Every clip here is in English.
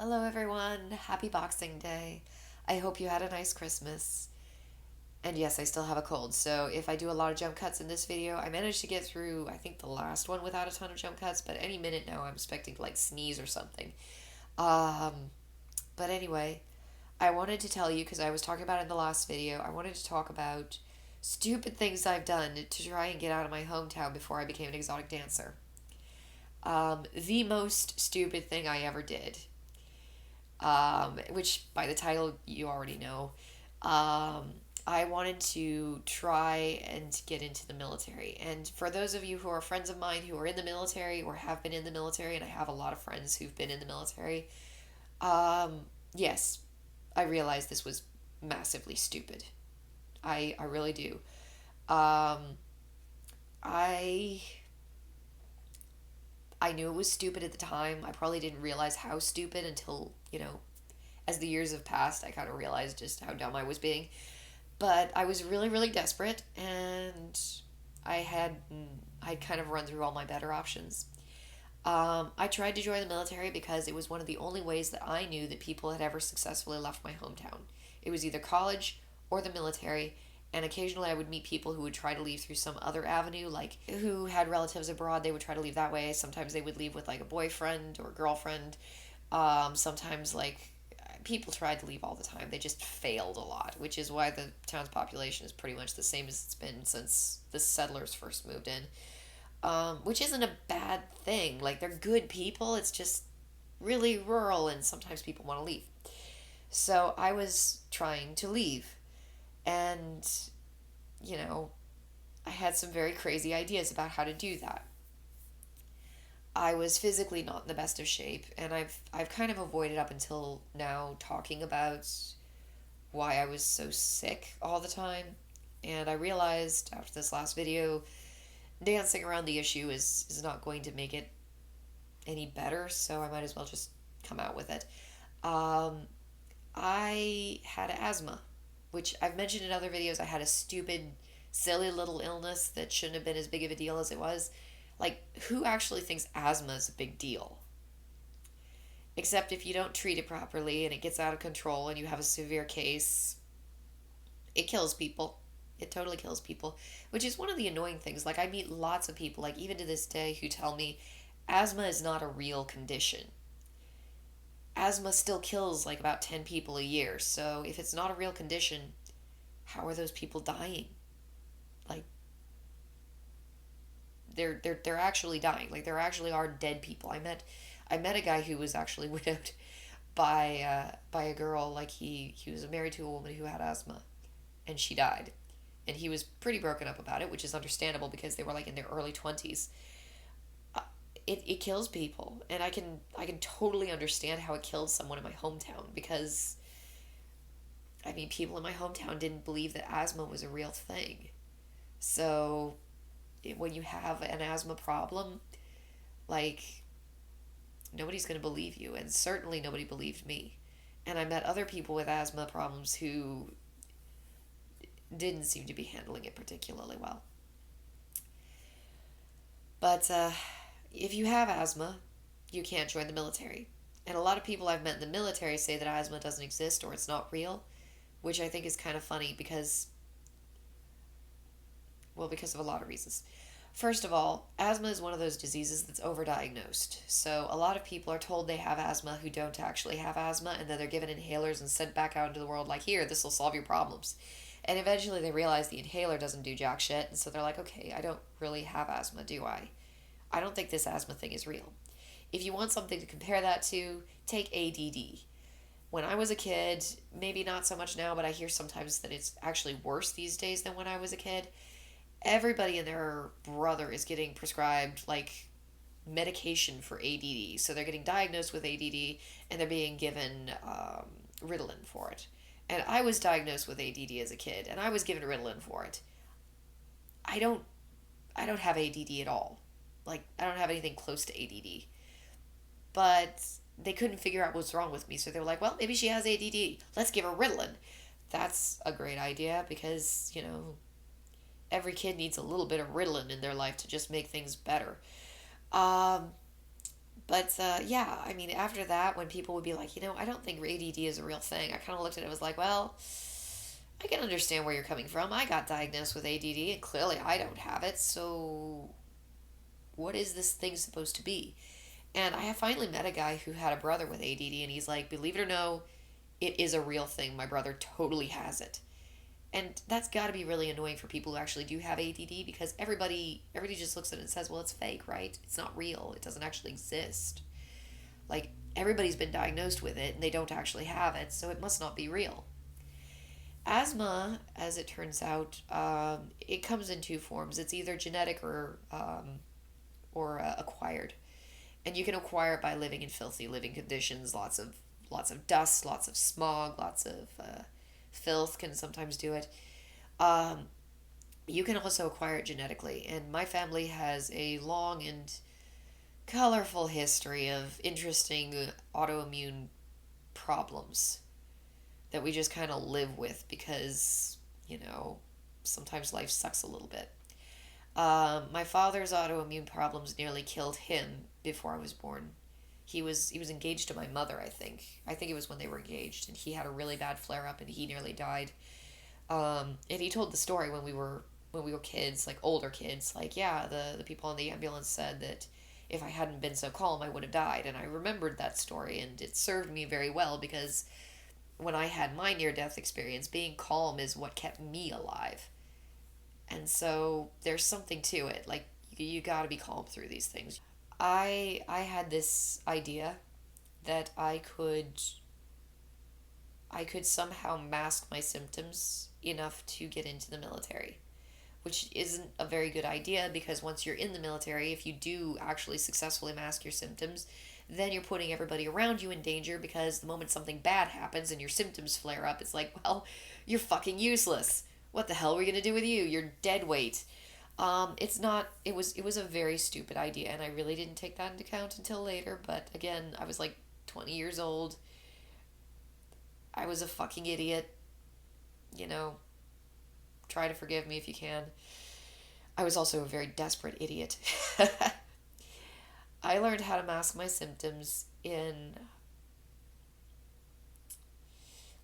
Hello, everyone. Happy Boxing Day. I hope you had a nice Christmas. And yes, I still have a cold, so if I do a lot of jump cuts in this video, I managed to get through, I think, the last one without a ton of jump cuts, but any minute now I'm expecting to like sneeze or something. Um, but anyway, I wanted to tell you, because I was talking about it in the last video, I wanted to talk about stupid things I've done to try and get out of my hometown before I became an exotic dancer. The most stupid thing I ever did, which by the title you already know. Um, I wanted to try and get into the military. And for those of you who are friends of mine who are in the military or have been in the military, and I have a lot of friends who've been in the military, um, yes, I realize this was massively stupid. I really do. Um, I I knew it was stupid at the time. I probably didn't realize how stupid until, as the years have passed, I kind of realized just how dumb I was being. But I was really, really desperate, and I had I'd kind of run through all my better options. I tried to join the military because it was one of the only ways that I knew that people had ever successfully left my hometown. It was either college or the military, and occasionally I would meet people who would try to leave through some other avenue, like who had relatives abroad, they would try to leave that way. Sometimes they would leave with like a boyfriend or girlfriend. Sometimes, like, people tried to leave all the time. They just failed a lot, which is why the town's population is pretty much the same as it's been since the settlers first moved in. Which isn't a bad thing. Like, they're good people. It's just really rural, and sometimes people want to leave. So I was trying to leave, and you know, I had some very crazy ideas about how to do that. I was physically not in the best of shape, and I've kind of avoided up until now talking about why I was so sick all the time. And I realized after this last video, dancing around the issue is not going to make it any better, so I might as well just come out with it. Um, I had asthma, which I've mentioned in other videos. I had a stupid, silly little illness that shouldn't have been as big of a deal as it was. Like, who actually thinks asthma is a big deal? Except if you don't treat it properly and it gets out of control and you have a severe case, it kills people. It totally kills people, which is one of the annoying things. Like, I meet lots of people, like, even to this day, who tell me asthma is not a real condition. Asthma still kills like about 10 people a year. So if it's not a real condition, how are those people dying? Like, they're actually dying. Like, there actually are dead people. I met a guy who was actually widowed by a girl. Like, he was married to a woman who had asthma, and she died. And he was pretty broken up about it, which is understandable because they were like in their early 20s. It kills people, and I can totally understand how it killed someone in my hometown, because I mean, people in my hometown didn't believe that asthma was a real thing. So when you have an asthma problem, like, nobody's going to believe you, and certainly nobody believed me. And I met other people with asthma problems who didn't seem to be handling it particularly well. But if you have asthma, you can't join the military. And a lot of people I've met in the military say that asthma doesn't exist or it's not real, which I think is kind of funny because, well, because of a lot of reasons. First of all, asthma is one of those diseases that's overdiagnosed. So a lot of people are told they have asthma who don't actually have asthma, and then they're given inhalers and sent back out into the world like, here, this will solve your problems. And eventually they realize the inhaler doesn't do jack shit, and so they're like, okay, I don't really have asthma, do I? I don't think this asthma thing is real. If you want something to compare that to, take ADD. When I was a kid, maybe not so much now, but I hear sometimes that it's actually worse these days than when I was a kid. Everybody and their brother is getting prescribed like medication for ADD. So they're getting diagnosed with ADD, and they're being given Ritalin for it. And I was diagnosed with ADD as a kid, and I was given Ritalin for it. I don't I don't have ADD at all. Like, I don't have anything close to ADD. But they couldn't figure out what's wrong with me, so they were like, well, maybe she has ADD. Let's give her Ritalin. That's a great idea because, every kid needs a little bit of Ritalin in their life to just make things better. Um, But yeah, I mean, after that, when people would be like, I don't think ADD is a real thing, I kind of looked at it and was like, well, I can understand where you're coming from. I got diagnosed with ADD, and clearly I don't have it, so what is this thing supposed to be? And I have finally met a guy who had a brother with ADD, and he's like, believe it or no, it is a real thing. My brother totally has it. And that's got to be really annoying for people who actually do have ADD, because everybody just looks at it and says, well, it's fake, right? It's not real. It doesn't actually exist. Like, everybody's been diagnosed with it and they don't actually have it, so it must not be real. Asthma, as it turns out, it comes in two forms. It's either genetic or acquired, and you can acquire it by living in filthy living conditions. Lots of dust, lots of smog, lots of filth can sometimes do it. Um, you can also acquire it genetically, and my family has a long and colorful history of interesting autoimmune problems that we just kind of live with because, you know, sometimes life sucks a little bit. My father's autoimmune problems nearly killed him before I was born. He was engaged to my mother, I think. I think it was when they were engaged, and he had a really bad flare up, and he nearly died. And he told the story when we were kids, like older kids, like yeah, the people on the ambulance said that if I hadn't been so calm, I would have died, and I remembered that story, and it served me very well because when I had my near death experience, being calm is what kept me alive. And so there's something to it. Like you got to be calm through these things. I had this idea that I could somehow mask my symptoms enough to get into the military, which isn't a very good idea because once you're in the military, if you do actually successfully mask your symptoms, then you're putting everybody around you in danger because the moment something bad happens and your symptoms flare up, it's like, well, you're fucking useless. What the hell are we gonna do with you? You're dead weight. It's not. It was a very stupid idea, and I really didn't take that into account until later. But again, I was like 20 years old. I was a fucking idiot. You know, try to forgive me if you can. I was also a very desperate idiot. I learned how to mask my symptoms in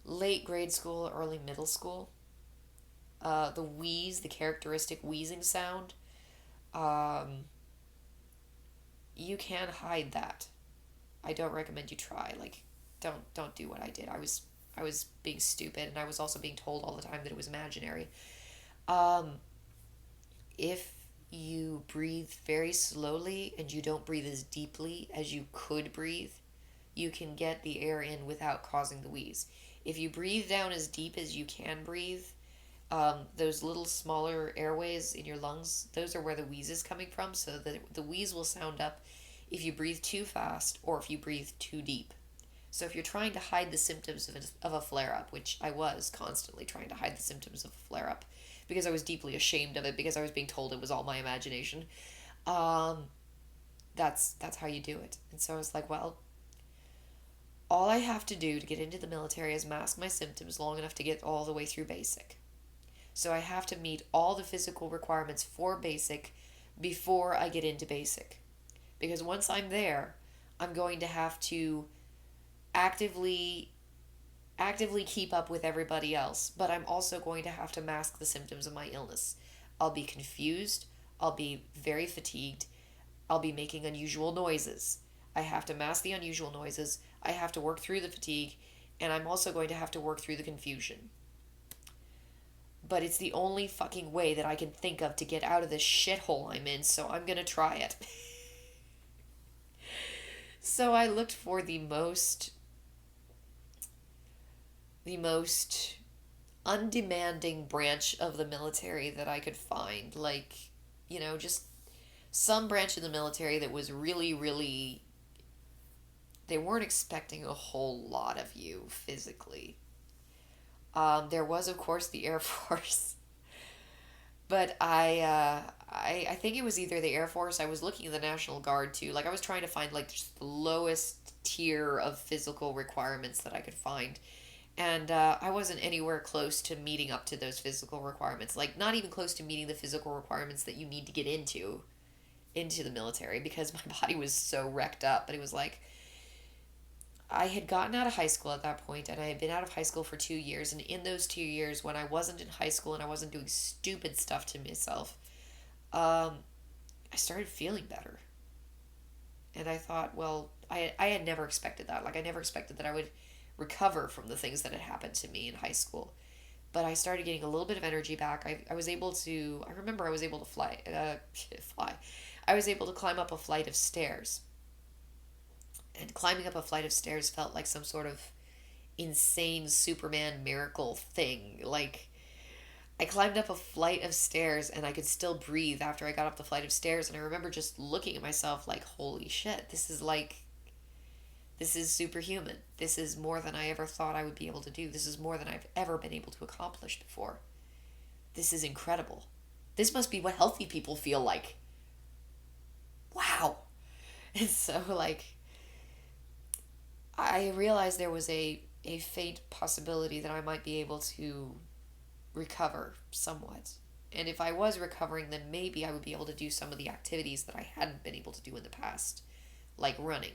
late grade school, early middle school. The wheeze, the characteristic wheezing sound, um, you can hide that. I don't recommend you try. Like, don't do what I did. I was being stupid, and I was also being told all the time that it was imaginary. Um, if you breathe very slowly and you don't breathe as deeply as you could breathe, you can get the air in without causing the wheeze. If you breathe down as deep as you can breathe, those little smaller airways in your lungs, those are where the wheeze is coming from. So the wheeze will sound up if you breathe too fast or if you breathe too deep. So if you're trying to hide the symptoms of a flare up, which I was constantly trying to hide the symptoms of a flare up because I was deeply ashamed of it because I was being told it was all my imagination, um, that's how you do it. And so I was like, well, all I have to do to get into the military is mask my symptoms long enough to get all the way through basic. So I have to meet all the physical requirements for basic before I get into basic. Because once I'm there, I'm going to have to actively actively keep up with everybody else, but I'm also going to have to mask the symptoms of my illness. I'll be confused, I'll be very fatigued, I'll be making unusual noises. I have to mask the unusual noises, I have to work through the fatigue, and I'm also going to have to work through the confusion. But it's the only fucking way that I can think of to get out of this shithole I'm in, so I'm gonna try it. So I looked for the most undemanding branch of the military that I could find. Like, just some branch of the military that was really, really. They weren't expecting a whole lot of you physically. There was, of course, the Air Force. But I think it was either the Air Force. I was looking at the National Guard too. Like I was trying to find like just the lowest tier of physical requirements that I could find, and I wasn't anywhere close to meeting up to those physical requirements. Like not even close to meeting the physical requirements that you need to get into into the military because my body was so wrecked up. But it was like I had gotten out of high school at that point, and I had been out of high school for 2 years. And in those 2 years, when I wasn't in high school and I wasn't doing stupid stuff to myself, um, I started feeling better. And I thought, well, I had never expected that. Like, I never expected that I would recover from the things that had happened to me in high school. But I started getting a little bit of energy back. I was able to, I remember I was able to fly. I was able to climb up a flight of stairs. And climbing up a flight of stairs felt like some sort of insane Superman miracle thing. Like, I climbed up a flight of stairs and I could still breathe after I got up the flight of stairs. And I remember just looking at myself like, holy shit, this is superhuman. This is more than I ever thought I would be able to do. This is more than I've ever been able to accomplish before. This is incredible. This must be what healthy people feel like. Wow. And so, like, I realized there was a faint possibility that I might be able to recover somewhat. And if I was recovering, then maybe I would be able to do some of the activities that I hadn't been able to do in the past, like running.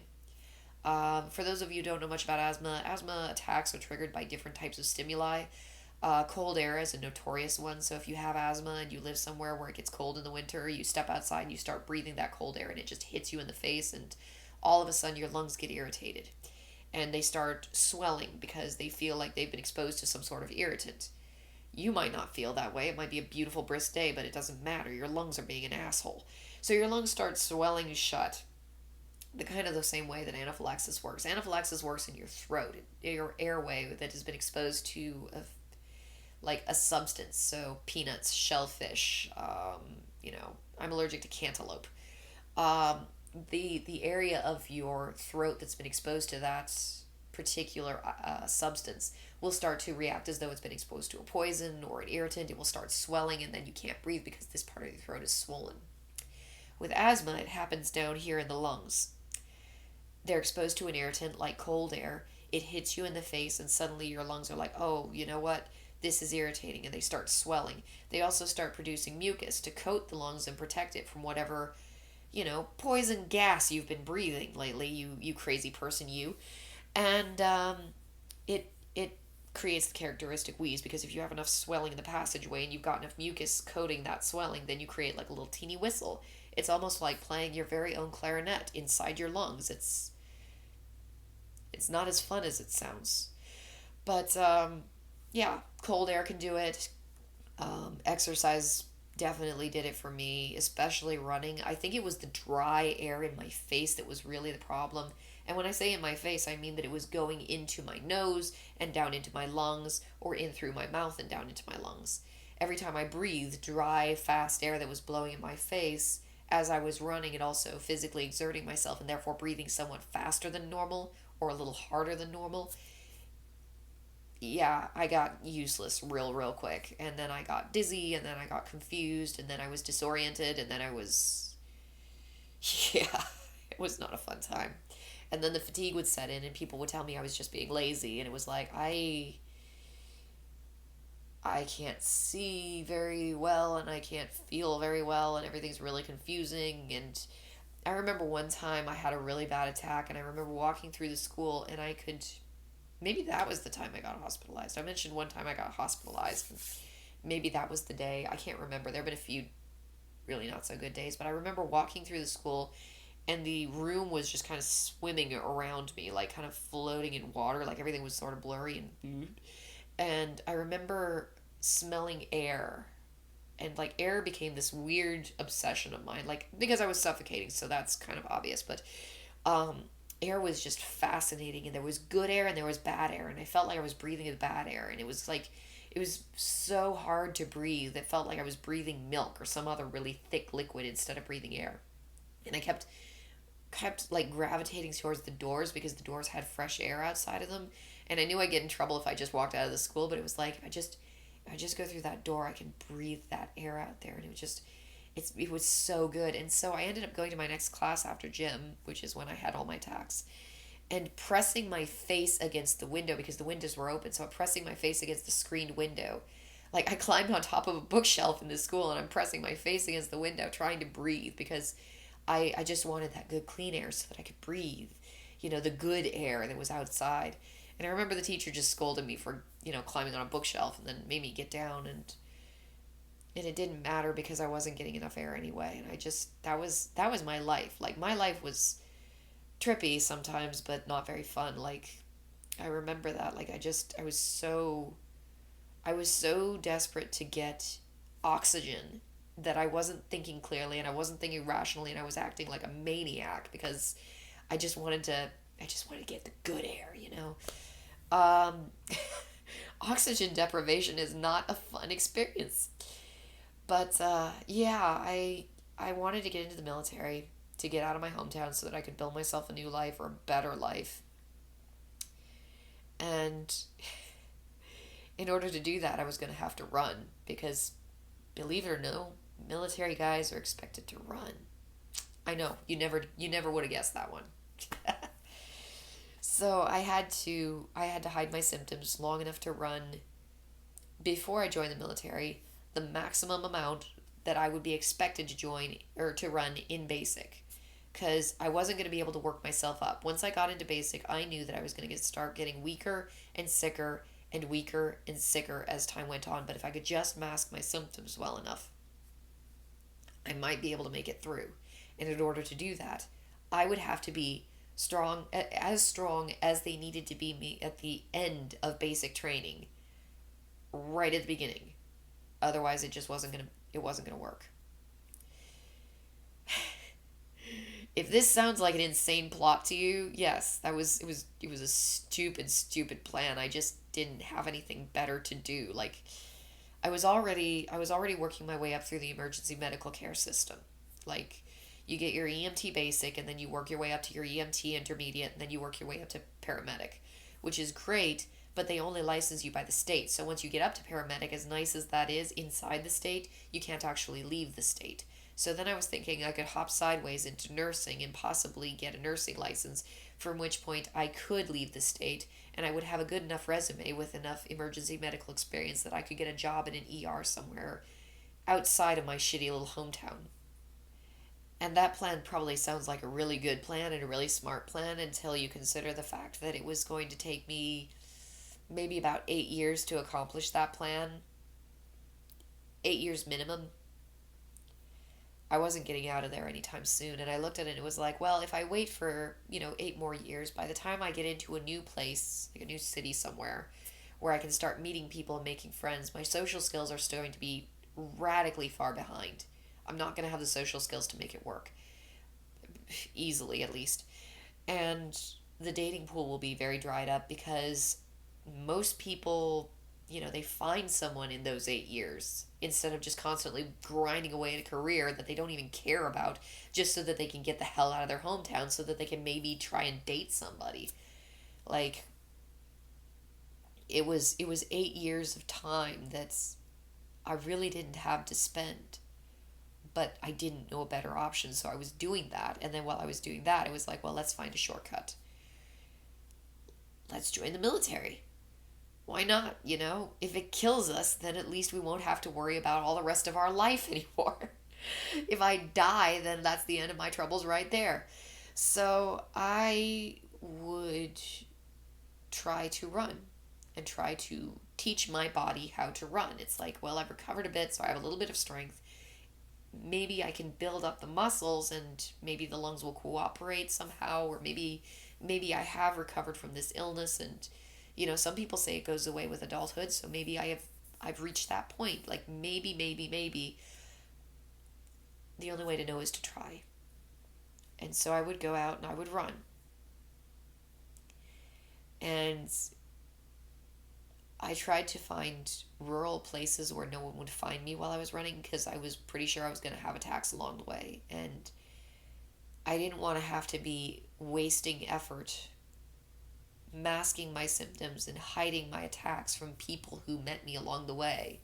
For those of you who don't know much about asthma, asthma attacks are triggered by different types of stimuli. Cold air is a notorious one. So if you have asthma and you live somewhere where it gets cold in the winter, you step outside and you start breathing that cold air and it just hits you in the face, and all of a sudden your lungs get irritated and they start swelling because they feel like they've been exposed to some sort of irritant. You might not feel that way. It might be a beautiful, brisk day, but it doesn't matter. Your lungs are being an asshole. So your lungs start swelling shut. The kind of the same way that anaphylaxis works. Anaphylaxis works in your throat, your airway that has been exposed to like a substance. So peanuts, shellfish. I'm allergic to cantaloupe. Um, the area of your throat that's been exposed to that particular substance will start to react as though it's been exposed to a poison or an irritant. It will start swelling, and then you can't breathe because this part of your throat is swollen. With asthma, it happens down here in the lungs. They're exposed to an irritant like cold air. It hits you in the face, and suddenly your lungs are like, oh, you know what? This is irritating, and they start swelling. They also start producing mucus to coat the lungs and protect it from whatever, poison gas you've been breathing lately, you crazy person, you. And it creates the characteristic wheeze, because if you have enough swelling in the passageway and you've got enough mucus coating that swelling, then you create like a little teeny whistle. It's almost like playing your very own clarinet inside your lungs. It's not as fun as it sounds. But yeah, cold air can do it. Exercise definitely did it for me, especially running. I think it was the dry air in my face that was really the problem. And when I say in my face, I mean that it was going into my nose and down into my lungs, or in through my mouth and down into my lungs. Every time I breathed dry, fast air that was blowing in my face as I was running, and also physically exerting myself and therefore breathing somewhat faster than normal or a little harder than normal, yeah, I got useless real quick. And then I got dizzy, and then I got confused, and then I was disoriented, and then I was. Yeah, it was not a fun time. And then the fatigue would set in, and people would tell me I was just being lazy, and it was like, I can't see very well, and I can't feel very well, and everything's really confusing. And I remember one time I had a really bad attack, and I remember walking through the school, and I could. Maybe that was the time I got hospitalized. I mentioned one time I got hospitalized, and maybe that was the day. I can't remember. There have been a few really not so good days, but I remember walking through the school, and the room was just kind of swimming around me, like kind of floating in water, like everything was sort of blurry and I remember smelling air, and like air became this weird obsession of mine, like because I was suffocating, so that's kind of obvious. But um air was just fascinating, and there was good air and there was bad air, and I felt like I was breathing the bad air, and it was so hard to breathe. It felt like I was breathing milk or some other really thick liquid instead of breathing air. And I kept like gravitating towards the doors because the doors had fresh air outside of them. And I knew I'd get in trouble if I just walked out of the school, but it was like if I just go through that door, I can breathe that air out there. And it was so good. And so I ended up going to my next class after gym, which is when I had all my attacks, and pressing my face against the window because the windows were open. So I'm pressing my face against the screened window. Like, I climbed on top of a bookshelf in this school, and I'm pressing my face against the window trying to breathe because I just wanted that good clean air so that I could breathe, the good air that was outside. And I remember the teacher just scolded me for, climbing on a bookshelf and then made me get down, and it didn't matter because I wasn't getting enough air anyway. And I just that was my life. Like my life was trippy sometimes, but not very fun. Like I remember that. Like I was so desperate to get oxygen that I wasn't thinking clearly and I wasn't thinking rationally and I was acting like a maniac because I just wanted to I just wanted to get the good air. Um Oxygen deprivation is not a fun experience. But yeah, I wanted to get into the military to get out of my hometown so that I could build myself a new life or a better life. And in order to do that, I was going to have to run because, believe it or no, military guys are expected to run. I know you never would have guessed that one. So I had to hide my symptoms long enough to run before I joined the military the maximum amount that I would be expected to join or to run in basic because I wasn't going to be able to work myself up. Once I got into basic, I knew that I was going to start getting weaker and sicker and weaker and sicker as time went on. But if I could just mask my symptoms well enough, I might be able to make it through. And in order to do that, I would have to be strong as they needed to be me at the end of basic training, right at the beginning. Otherwise, it wasn't gonna work. If this sounds like an insane plot to you, yes, it was a stupid, stupid plan. I just didn't have anything better to do. Like I was already working my way up through the emergency medical care system. Like you get your EMT basic and then you work your way up to your EMT intermediate and then you work your way up to paramedic, which is great, but they only license you by the state. So once you get up to paramedic, as nice as that is inside the state, you can't actually leave the state. So then I was thinking I could hop sideways into nursing and possibly get a nursing license, from which point I could leave the state and I would have a good enough resume with enough emergency medical experience that I could get a job in an ER somewhere outside of my shitty little hometown. And that plan probably sounds like a really good plan and a really smart plan until you consider the fact that it was going to take me maybe about 8 years to accomplish that plan. 8 years minimum. I wasn't getting out of there anytime soon. And I looked at it and it was like, well, if I wait for, 8 more years, by the time I get into a new place, like a new city somewhere, where I can start meeting people and making friends, my social skills are still going to be radically far behind. I'm not going to have the social skills to make it work, easily at least. And the dating pool will be very dried up because most people, they find someone in those 8 years instead of just constantly grinding away at a career that they don't even care about just so that they can get the hell out of their hometown so that they can maybe try and date somebody. Like it was 8 years of time that's I really didn't have to spend, but I didn't know a better option, so I was doing that. And then while I was doing that, it was like, well, let's find a shortcut. Let's join the military. Why not? If it kills us, then at least we won't have to worry about all the rest of our life anymore. If I die, then that's the end of my troubles right there. So I would try to run and try to teach my body how to run. It's like, well, I've recovered a bit, so I have a little bit of strength. Maybe I can build up the muscles and maybe the lungs will cooperate somehow, or maybe I have recovered from this illness, and some people say it goes away with adulthood, so maybe I've reached that point. Like maybe the only way to know is to try. And so I would go out and I would run. And I tried to find rural places where no one would find me while I was running because I was pretty sure I was going to have attacks along the way. And I didn't want to have to be wasting effort masking my symptoms and hiding my attacks from people who met me along the way.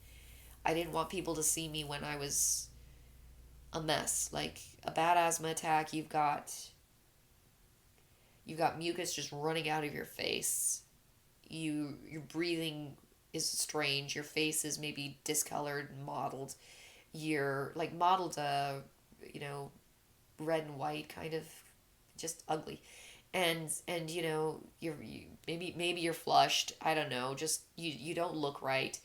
I didn't want people to see me when I was a mess. Like a bad asthma attack, you've got mucus just running out of your face. Your breathing is strange. Your face is maybe discolored and mottled. You're like mottled you know red and white, kind of just ugly. And maybe you're flushed. I don't know. Just you don't look right.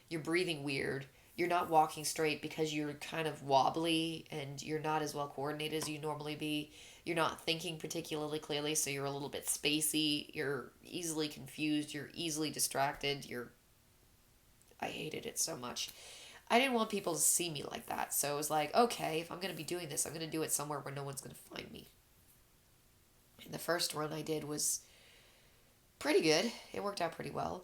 You're breathing weird. You're not walking straight because you're kind of wobbly and you're not as well coordinated as you normally be. You're not thinking particularly clearly, so you're a little bit spacey. You're easily confused. You're easily distracted. I hated it so much. I didn't want people to see me like that. So it was like, okay, if I'm going to be doing this, I'm going to do it somewhere where no one's going to find me. And the first run I did was pretty good. It worked out pretty well.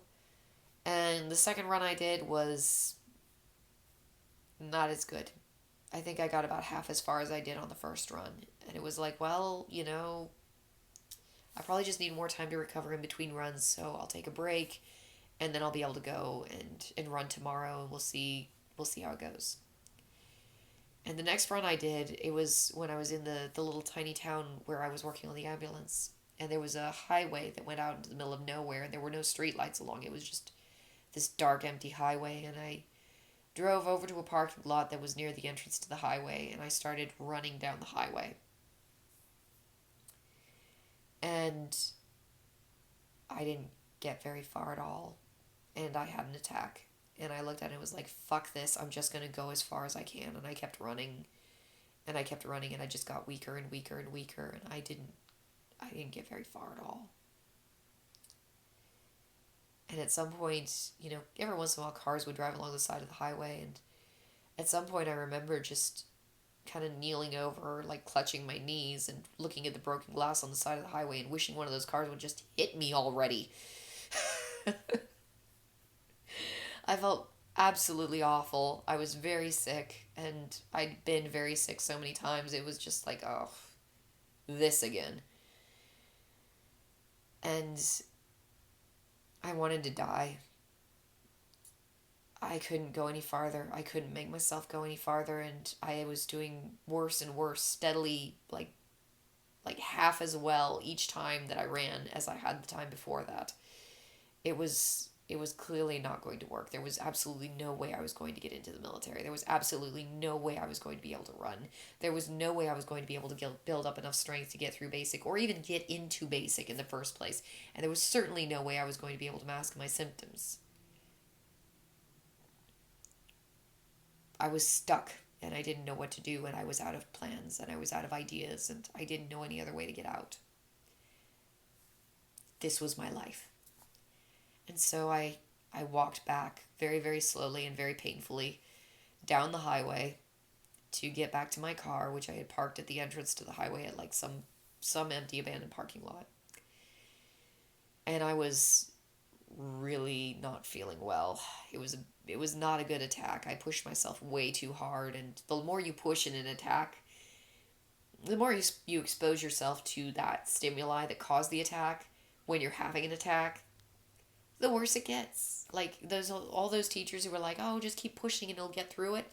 And the second run I did was not as good. I think I got about half as far as I did on the first run. And it was like, well, I probably just need more time to recover in between runs, so I'll take a break and then I'll be able to go and run tomorrow and we'll see how it goes. And the next run I did, it was when I was in the little tiny town where I was working on the ambulance. And there was a highway that went out into the middle of nowhere, and there were no street lights along. It was just this dark, empty highway. And I drove over to a parking lot that was near the entrance to the highway, and I started running down the highway. And I didn't get very far at all. And I had an attack. And I looked at it and was like, fuck this, I'm just going to go as far as I can. And I kept running. And I kept running, and I just got weaker and weaker and weaker. And I didn't get very far at all. And at some point, every once in a while cars would drive along the side of the highway. And at some point I remember just kind of kneeling over, like clutching my knees and looking at the broken glass on the side of the highway and wishing one of those cars would just hit me already. I felt absolutely awful. I was very sick, and I'd been very sick so many times. It was just like, oh, this again. And I wanted to die. I couldn't go any farther. I couldn't make myself go any farther, and I was doing worse and worse steadily, like half as well each time that I ran as I had the time before that. It was clearly not going to work. There was absolutely no way I was going to get into the military. There was absolutely no way I was going to be able to run. There was no way I was going to be able to build up enough strength to get through basic or even get into basic in the first place. And there was certainly no way I was going to be able to mask my symptoms. I was stuck, and I didn't know what to do, and I was out of plans, and I was out of ideas, and I didn't know any other way to get out. This was my life. And so I walked back very, very slowly and very painfully down the highway to get back to my car, which I had parked at the entrance to the highway at like some empty abandoned parking lot. And I was really not feeling well. It was not a good attack. I pushed myself way too hard, and the more you push in an attack, the more you expose yourself to that stimuli that caused the attack when you're having an attack, the worse it gets. Like all those teachers who were like, oh, just keep pushing and it'll get through it.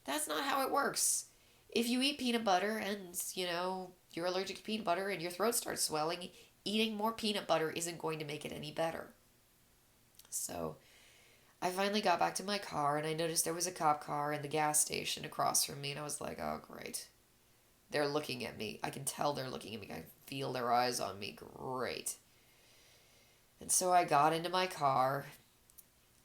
That's not how it works. If you eat peanut butter and, you're allergic to peanut butter and your throat starts swelling, eating more peanut butter isn't going to make it any better. So I finally got back to my car, and I noticed there was a cop car in the gas station across from me, and I was like, oh, great. They're looking at me. I can tell they're looking at me. I can feel their eyes on me. Great. And so I got into my car.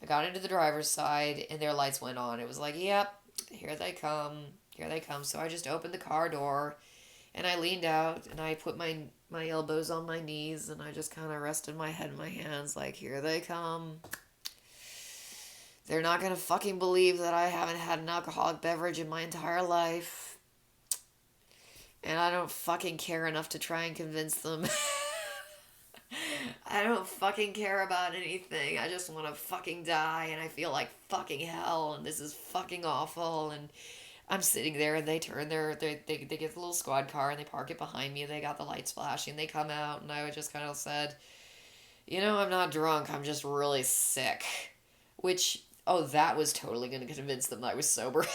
I got into the driver's side, and their lights went on. It was like, yep, here they come. Here they come. So I just opened the car door, and I leaned out, and I put my elbows on my knees, and I just kind of rested my head in my hands like, here they come. They're not going to fucking believe that I haven't had an alcoholic beverage in my entire life. And I don't fucking care enough to try and convince them. I don't fucking care about anything. I just want to fucking die, and I feel like fucking hell, and this is fucking awful. And I'm sitting there, and they get the little squad car, and they park it behind me, and they got the lights flashing. They come out, and I just kind of said, I'm not drunk. I'm just really sick. Which, that was totally going to convince them I was sober.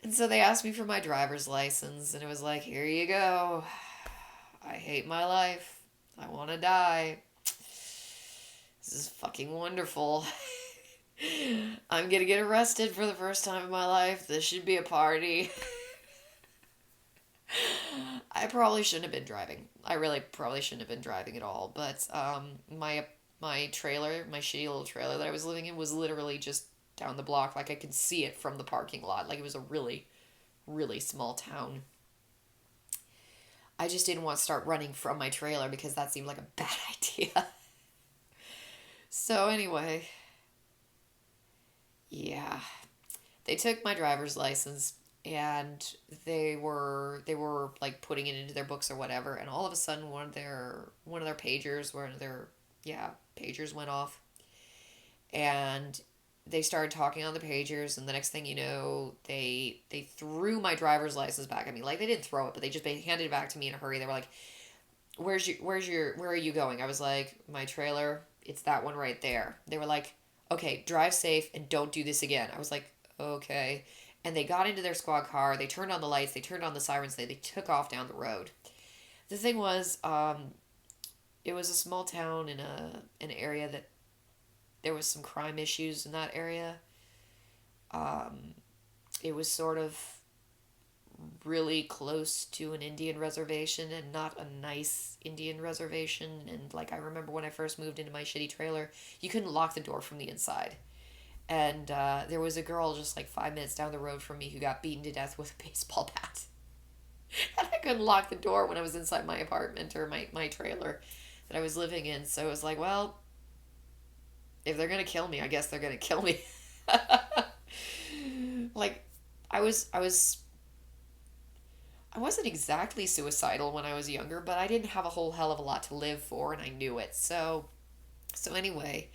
And so they asked me for my driver's license, and it was like, here you go. I hate my life. I want to die. This is fucking wonderful. I'm going to get arrested for the first time in my life. This should be a party. I probably shouldn't have been driving. I really probably shouldn't have been driving at all. But my trailer, my shitty little trailer that I was living in, was literally just down the block. Like I could see it from the parking lot. Like it was a really, really small town. I just didn't want to start running from my trailer because that seemed like a bad idea. So anyway, yeah, they took my driver's license and they were like putting it into their books or whatever, and all of a sudden one of their pagers, one of their, yeah, pagers went off, and they started talking on the pagers, and the next thing you know, they threw my driver's license back at me. Like they didn't throw it, but they handed it back to me in a hurry. They were like, where are you going? I was like, my trailer, it's that one right there. They were like, okay, drive safe and don't do this again. I was like, okay. And they got into their squad car, they turned on the lights, they turned on the sirens, they took off down the road. The thing was, it was a small town in an area that there was some crime issues in that area. Um, it was sort of really close to an Indian reservation, and not a nice Indian reservation. And like I remember when I first moved into my shitty trailer, you couldn't lock the door from the inside. And there was a girl just like 5 minutes down the road from me who got beaten to death with a baseball bat. And I couldn't lock the door when I was inside my apartment or my trailer that I was living in. So it was like, well, if they're gonna kill me, I guess they're gonna kill me. Like, I wasn't exactly suicidal when I was younger, but I didn't have a whole hell of a lot to live for, and I knew it. So anyway,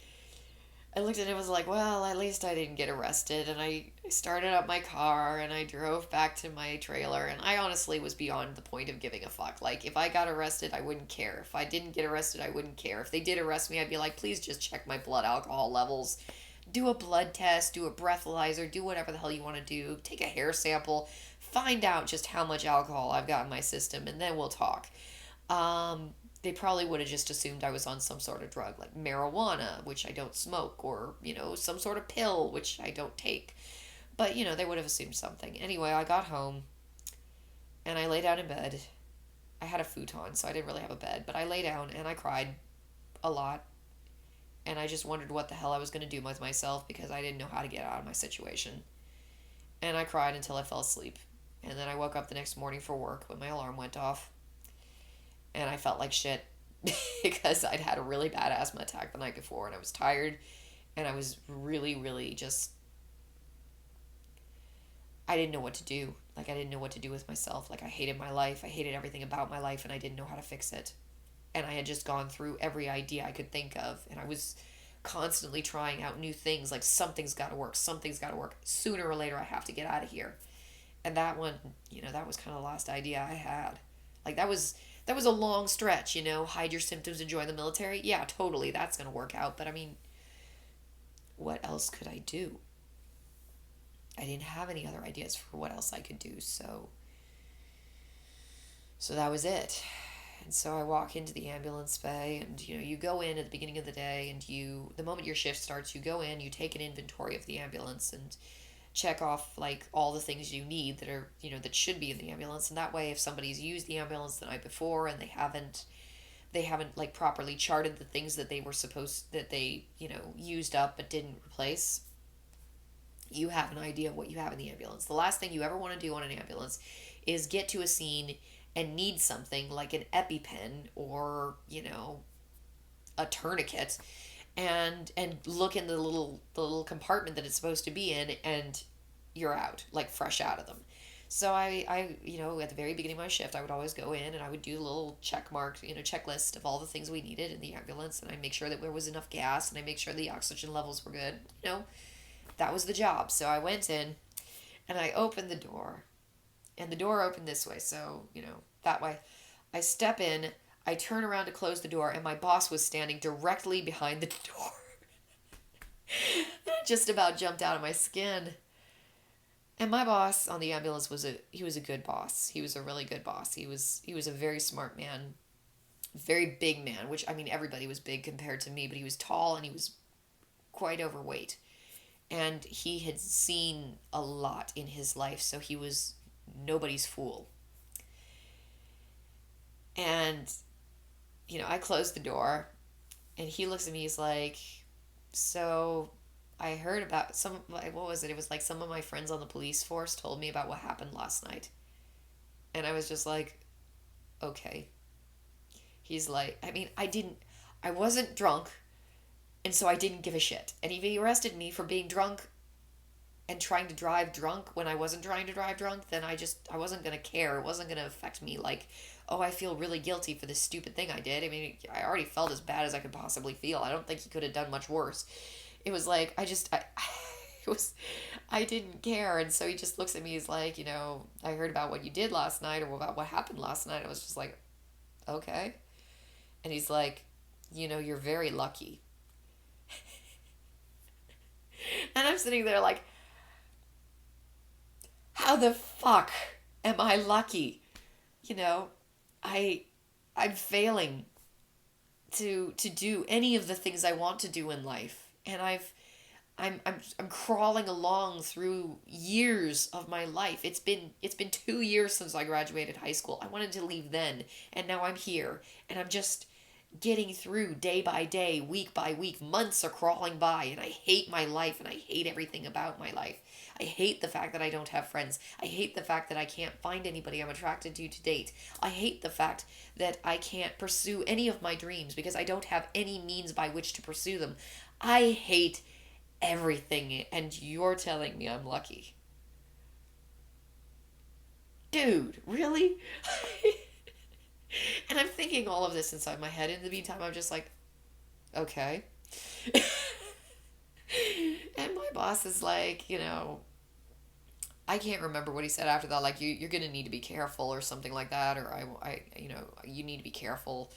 I looked at it and was like, well, at least I didn't get arrested. And I started up my car and I drove back to my trailer. And I honestly was beyond the point of giving a fuck. Like, if I got arrested, I wouldn't care. If I didn't get arrested, I wouldn't care. If they did arrest me, I'd be like, please just check my blood alcohol levels. Do a blood test, do a breathalyzer, do whatever the hell you want to do. Take a hair sample, find out just how much alcohol I've got in my system, and then we'll talk. They probably would have just assumed I was on some sort of drug like marijuana, which I don't smoke, or, some sort of pill, which I don't take. But, they would have assumed something. Anyway, I got home and I lay down in bed. I had a futon, so I didn't really have a bed, but I lay down and I cried a lot. And I just wondered what the hell I was going to do with myself because I didn't know how to get out of my situation. And I cried until I fell asleep. And then I woke up the next morning for work when my alarm went off. And I felt like shit because I'd had a really bad asthma attack the night before and I was tired and I was really, really just, I didn't know what to do. Like, I didn't know what to do with myself. Like, I hated my life. I hated everything about my life and I didn't know how to fix it. And I had just gone through every idea I could think of, and I was constantly trying out new things. Like, something's got to work, something's got to work. Sooner or later, I have to get out of here. And that one, that was kind of the last idea I had. Like, that was a long stretch. Hide your symptoms and join the military. Yeah, totally, that's gonna work out. But I mean, what else could I do? I didn't have any other ideas for what else I could do. So that was it. And so I walk into the ambulance bay, and you go in at the beginning of the day, and the moment your shift starts, you go in, you take an inventory of the ambulance and check off like all the things you need that are, that should be in the ambulance. And that way, if somebody's used the ambulance the night before and they haven't like properly charted the things that they used up but didn't replace, you have an idea of what you have in the ambulance. The last thing you ever want to do on an ambulance is get to a scene and need something like an EpiPen or, a tourniquet, and look in the little compartment that it's supposed to be in, and you're out, like fresh out of them. So I at the very beginning of my shift, I would always go in and I would do a little check mark, checklist of all the things we needed in the ambulance, and I make sure that there was enough gas, and I make sure the oxygen levels were good. That was the job. So I went in and I opened the door, and the door opened this way, so that way. I step in, I turn around to close the door, and my boss was standing directly behind the door. I just about jumped out of my skin. And my boss on the ambulance he was a good boss. He was a really good boss. He was a very smart man, very big man, which, I mean, everybody was big compared to me, but he was tall and he was quite overweight. And he had seen a lot in his life, so he was nobody's fool. And, I closed the door and he looks at me, he's like, so I heard about what was it? It was like some of my friends on the police force told me about what happened last night. And I was just like, okay. He's like, I wasn't drunk, and so I didn't give a shit. And if he arrested me for being drunk and trying to drive drunk when I wasn't trying to drive drunk, then I wasn't gonna care. It wasn't gonna affect me like, oh, I feel really guilty for this stupid thing I did. I mean, I already felt as bad as I could possibly feel. I don't think he could have done much worse. It was like, it was, I didn't care. And so he just looks at me, he's like, I heard about what you did last night or about what happened last night. I was just like, okay. And he's like, you're very lucky. And I'm sitting there like, how the fuck am I lucky? You know, I I'm failing to do any of the things I want to do in life. And I'm crawling along through years of my life. It's been 2 years since I graduated high school. I wanted to leave then, and now I'm here, and I'm just getting through day by day, week by week. Months are crawling by, and I hate my life, and I hate everything about my life. I hate the fact that I don't have friends. I hate the fact that I can't find anybody I'm attracted to date. I hate the fact that I can't pursue any of my dreams because I don't have any means by which to pursue them. I hate everything, and you're telling me I'm lucky. Dude, really? And I'm thinking all of this inside my head. In the meantime, I'm just like, okay. And my boss is like, I can't remember what he said after that. Like, you're going to need to be careful or something like that. Or you need to be careful.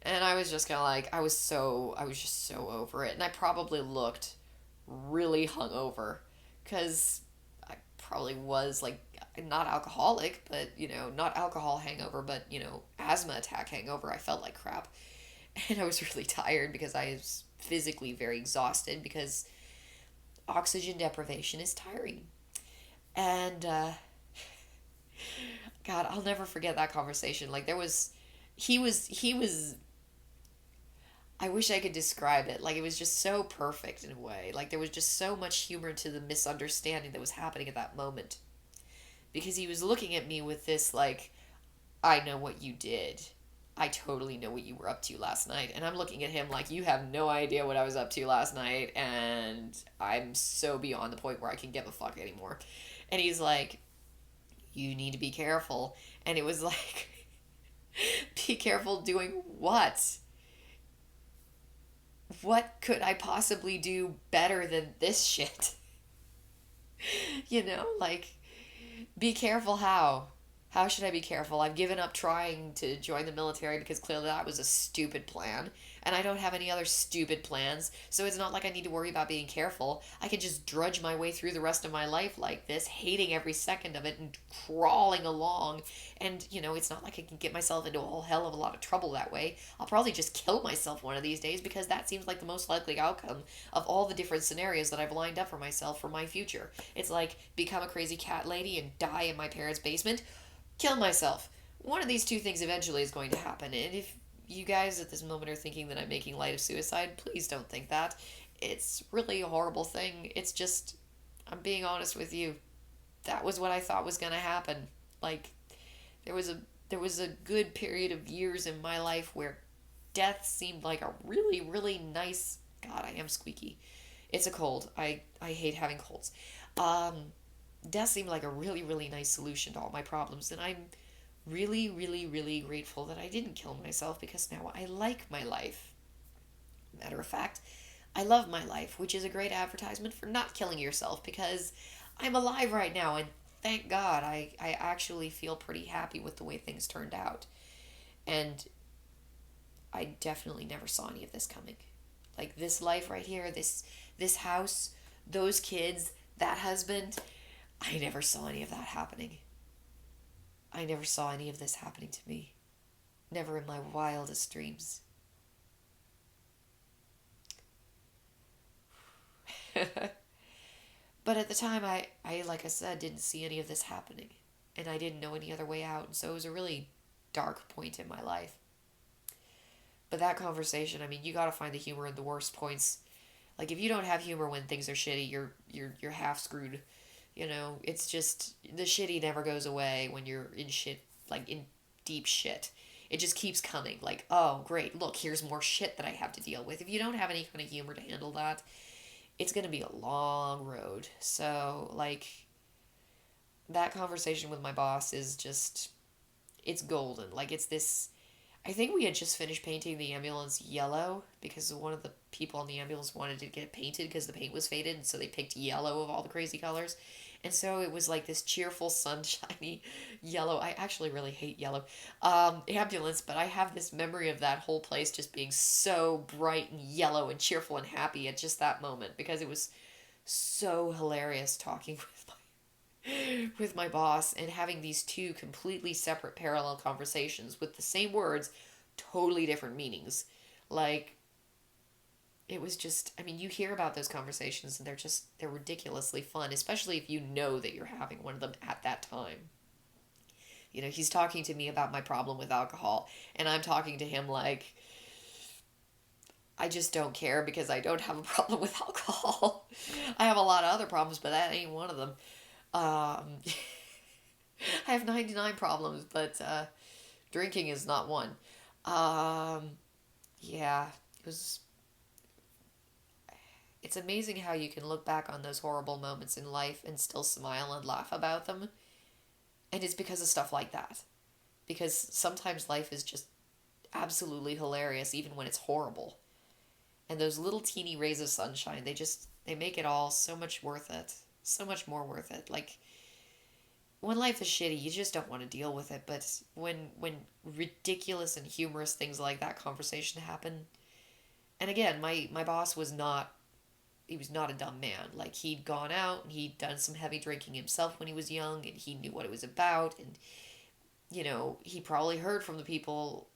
And I was just kind of like, I was just so over it. And I probably looked really hungover because I probably was like not alcoholic, but not alcohol hangover, but asthma attack hangover. I felt like crap, and I was really tired because I was physically very exhausted because oxygen deprivation is tiring. And God, I'll never forget that conversation. Like he was I wish I could describe it. Like, it was just so perfect in a way. Like, there was just so much humor to the misunderstanding that was happening at that moment. Because he was looking at me with this, like, I know what you did. I totally know what you were up to last night. And I'm looking at him like, you have no idea what I was up to last night. And I'm so beyond the point where I can give a fuck anymore. And he's like, you need to be careful. And it was like, be careful doing what? What could I possibly do better than this shit? Like, be careful how? How should I be careful? I've given up trying to join the military because clearly that was a stupid plan. And I don't have any other stupid plans, so it's not like I need to worry about being careful. I can just drudge my way through the rest of my life like this, hating every second of it and crawling along. And, it's not like I can get myself into a whole hell of a lot of trouble that way. I'll probably just kill myself one of these days because that seems like the most likely outcome of all the different scenarios that I've lined up for myself for my future. It's like become a crazy cat lady and die in my parents' basement, kill myself. One of these two things eventually is going to happen. And if you guys at this moment are thinking that I'm making light of suicide, please don't think that. It's really a horrible thing. It's just, I'm being honest with you. That was what I thought was going to happen. Like, there was a there was a good period of years in my life where death seemed like a really, really nice. God, I am squeaky. It's a cold. I hate having colds. Um, Death seemed like a really, really nice solution to all my problems, and I'm really, really, really grateful that I didn't kill myself because now I like my life. Matter of fact, I love my life, which is a great advertisement for not killing yourself because I'm alive right now, and thank God I actually feel pretty happy with the way things turned out. And I definitely never saw any of this coming. Like this life right here, this house, those kids, that husband, I never saw any of that happening. I never saw any of this happening to me. Never in my wildest dreams. But at the time, like I said, didn't see any of this happening. And I didn't know any other way out. And so it was a really dark point in my life. But that conversation, I mean, you got to find the humor in the worst points. Like if you don't have humor when things are shitty, you're half screwed. You know, it's just the shitty never goes away when you're in shit, like in deep shit. It just keeps coming. Like, oh, great, look, here's more shit that I have to deal with. If you don't have any kind of humor to handle that, it's going to be a long road. So, like, that conversation with my boss is just, it's golden. Like, it's this. I think we had just finished painting the ambulance yellow because one of the people on the ambulance wanted to get it painted because the paint was faded, and so they picked yellow of all the crazy colors. And so it was like this cheerful, sunshiny yellow. I actually really hate yellow ambulance, but I have this memory of that whole place just being so bright and yellow and cheerful and happy at just that moment because it was so hilarious talking with my boss and having these two completely separate parallel conversations with the same words, totally different meanings. Like it was just, I mean, you hear about those conversations and they're ridiculously fun, especially if you know that you're having one of them at that time. You know, he's talking to me about my problem with alcohol and I'm talking to him like I just don't care because I don't have a problem with alcohol. I have a lot of other problems, but that ain't one of them. Um, I have 99 problems, but drinking is not one. Um, yeah, it was. It's amazing how you can look back on those horrible moments in life and still smile and laugh about them. And it's because of stuff like that. Because sometimes life is just absolutely hilarious, even when it's horrible. And those little teeny rays of sunshine, they make it all so much worth it. So much more worth it. Like, when life is shitty, you just don't want to deal with it. But when ridiculous and humorous things like that conversation happen, and again, my boss was not he was not a dumb man. Like he'd gone out and he'd done some heavy drinking himself when he was young, and he knew what it was about. And he probably heard from the people,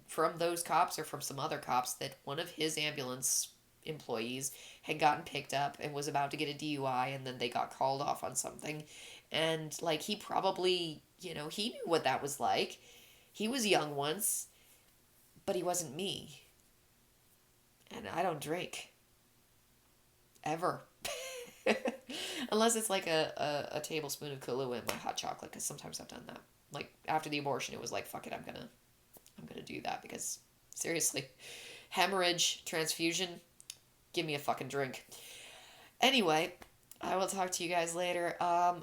from those cops or from some other cops that one of his ambulance employees had gotten picked up and was about to get a DUI, and then they got called off on something. And like he probably, he knew what that was like. He was young once, but he wasn't me. And I don't drink. Ever. Unless it's like a tablespoon of Kahlua in my hot chocolate, because sometimes I've done that. Like after the abortion, it was like, fuck it, I'm gonna do that because seriously, hemorrhage, transfusion, give me a fucking drink. Anyway, I will talk to you guys later.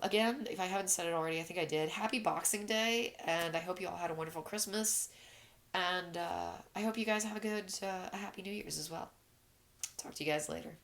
Again, if I haven't said it already, I think I did. Happy Boxing Day, and I hope you all had a wonderful Christmas. And I hope you guys have a happy New Year's as well. Talk to you guys later.